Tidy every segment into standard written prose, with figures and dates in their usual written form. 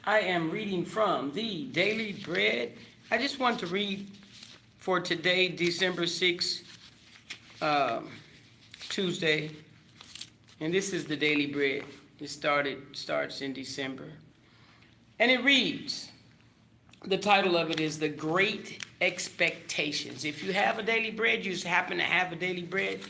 I am reading from the Daily Bread. I just want to read for today, December 6th, Tuesday. And this is the Daily Bread. It starts in December. And it reads, the title of it is The Great Expectations. If you have a Daily Bread, you just happen to have a Daily Bread,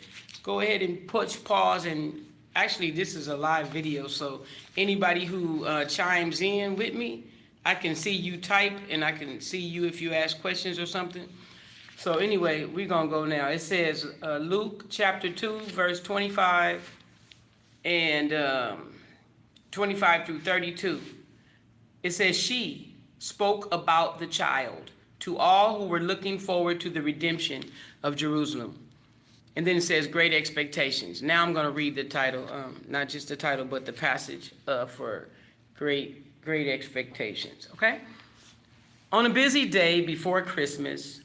go ahead and push pause. And actually, this is a live video, so anybody who chimes in with me, I can see you type, and I can see you if you ask questions or something. So anyway, we're going to go now. It says Luke chapter 2, verse 25 and 25 through 32. It says, she spoke about the child to all who were looking forward to the redemption of Jerusalem. And then it says great expectations. Now I'm going to read the title, not just the title, but the passage for great expectations. Okay? On a busy day before Christmas,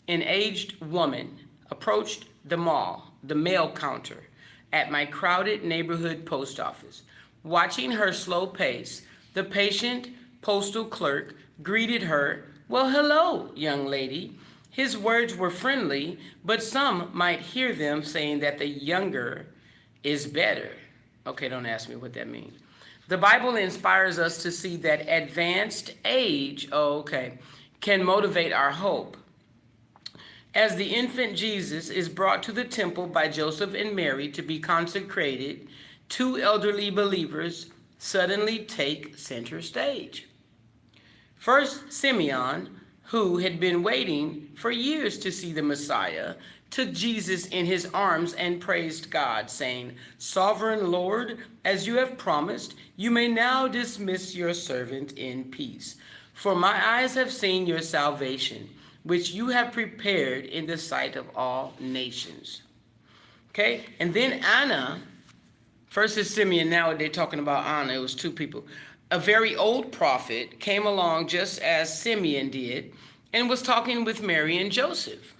an aged woman approached the mail counter at my crowded neighborhood post office. Watching her slow pace, the patient postal clerk greeted her, "Well, hello, young lady." His words were friendly, but some might hear them saying that the younger is better. Okay, don't ask me what that means. The Bible inspires us to see that advanced age, can motivate our hope. As the infant Jesus is brought to the temple by Joseph and Mary to be consecrated, two elderly believers suddenly take center stage. First, Simeon, who had been waiting for years to see the Messiah, took Jesus in his arms and praised God, saying, "Sovereign Lord, as you have promised, you may now dismiss your servant in peace. For my eyes have seen your salvation, which you have prepared in the sight of all nations." Okay, and then Anna, first is Simeon, now they're talking about Anna. It was two people. A very old prophet came along just as Simeon did and was talking with Mary and Joseph.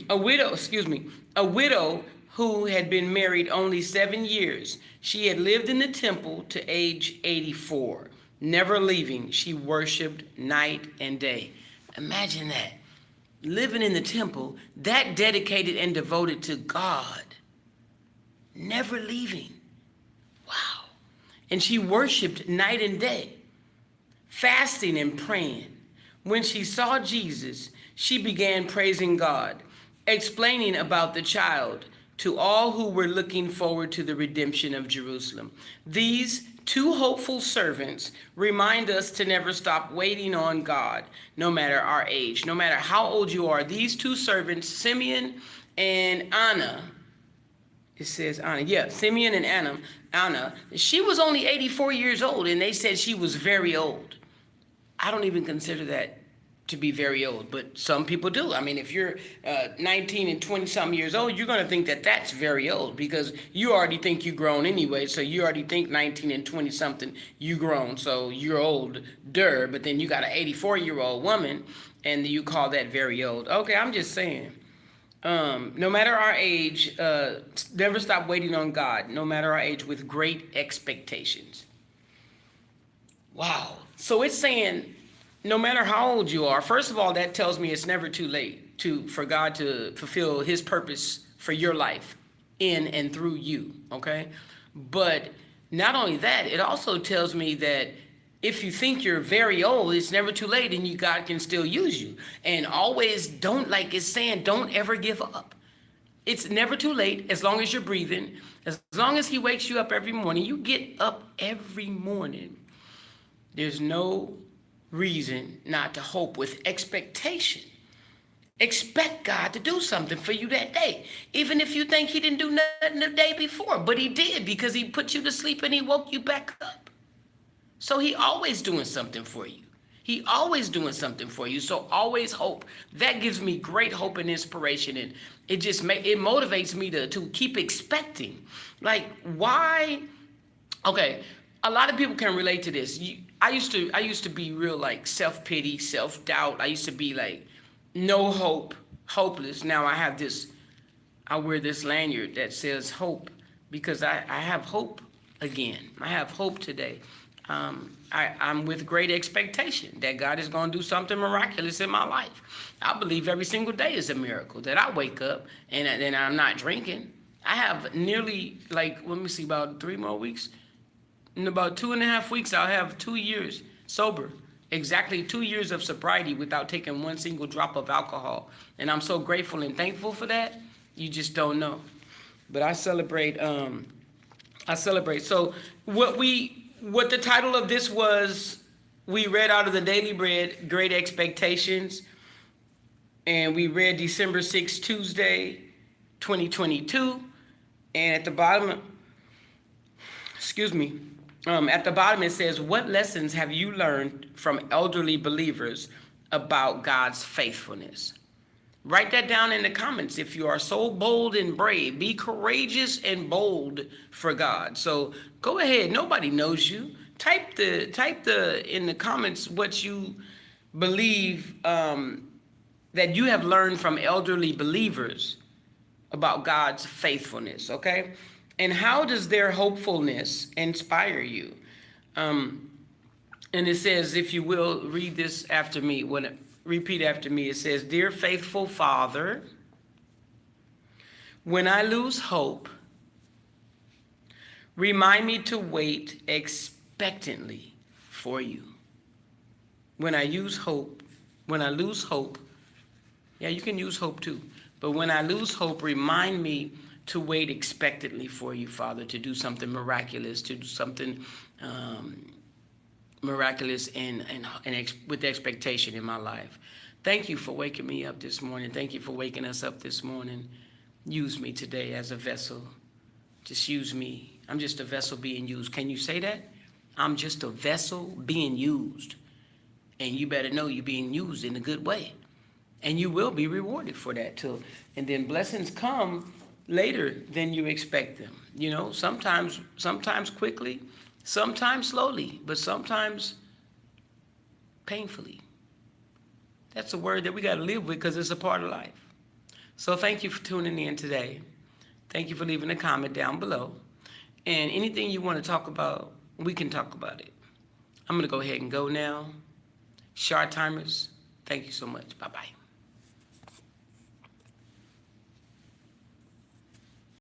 A widow who had been married only 7 years. She had lived in the temple to age 84. Never leaving, she worshiped night and day. Imagine that. Living in the temple, that dedicated and devoted to God. Never leaving. Wow. And she worshiped night and day, fasting and praying. When she saw Jesus, she began praising God, explaining about the child to all who were looking forward to the redemption of Jerusalem. These two hopeful servants remind us to never stop waiting on God, no matter our age, no matter how old you are. These two servants, Simeon and Anna, it says Anna, Simeon and Anna, she was only 84 years old, and they said she was very old. I don't even consider that to be very old, but some people do. I mean, if you're 19 and 20-something years old, you're going to think that that's very old because you already think you're grown anyway, so you already think 19 and 20-something, you grown, so you're older, but then you got an 84-year-old woman, and you call that very old. Okay, I'm just saying. No matter our age, never stop waiting on God, no matter our age, with great expectations. Wow. So it's saying, no matter how old you are, first of all, that tells me it's never too late for God to fulfill his purpose for your life in and through you, okay? But not only that, it also tells me that if you think you're very old, it's never too late and God can still use you. And always don't, like it's saying, don't ever give up. It's never too late as long as you're breathing. As long as he wakes you up every morning, you get up every morning. There's no reason not to hope with expectation. Expect God to do something for you that day. Even if you think he didn't do nothing the day before, but he did because he put you to sleep and he woke you back up. So he always doing something for you. He always doing something for you. So always hope. That gives me great hope and inspiration. And it just it motivates me to keep expecting. Like, why? Okay, a lot of people can relate to this. I used to be real like self-pity, self-doubt. I used to be like no hope, hopeless. Now I wear this lanyard that says hope because I have hope again. I have hope today. I'm with great expectation that God is going to do something miraculous in my life. I believe every single day is a miracle, that I wake up and I'm not drinking. I have nearly, like, let me see, about 3 more weeks. In about 2.5 weeks, I'll have 2 years sober. Exactly 2 years of sobriety without taking one single drop of alcohol. And I'm so grateful and thankful for that. You just don't know. But I celebrate. So what the title of this was, we read out of the Daily Bread, Great Expectations, and we read December 6th, Tuesday, 2022. And at the bottom, at the bottom it says, what lessons have you learned from elderly believers about God's faithfulness? Write that down in the comments if you are so bold and brave. Be courageous and bold for God. So go ahead. Nobody knows you. Type in the comments what you believe that you have learned from elderly believers about God's faithfulness, okay? And how does their hopefulness inspire you? And it says, if you will, read this after me. Repeat after me. It says, Dear faithful Father, when I lose hope, remind me to wait expectantly for you. When I lose hope, yeah, you can use hope too. But when I lose hope, remind me to wait expectantly for you, Father, to do something miraculous, to do something miraculous and with expectation in my life. Thank you for waking me up this morning. Thank you for waking us up this morning. Use me today as a vessel. Just use me. I'm just a vessel being used. Can you say that? I'm just a vessel being used. And you better know you're being used in a good way. And you will be rewarded for that too. And then blessings come later than you expect them. You know, sometimes quickly, sometimes slowly, but sometimes painfully. That's a word that we got to live with because it's a part of life. So thank you for tuning in today. Thank you for leaving a comment down below. And anything you want to talk about, we can talk about it. I'm going to go ahead and go now. Short timers, thank you so much. Bye-bye.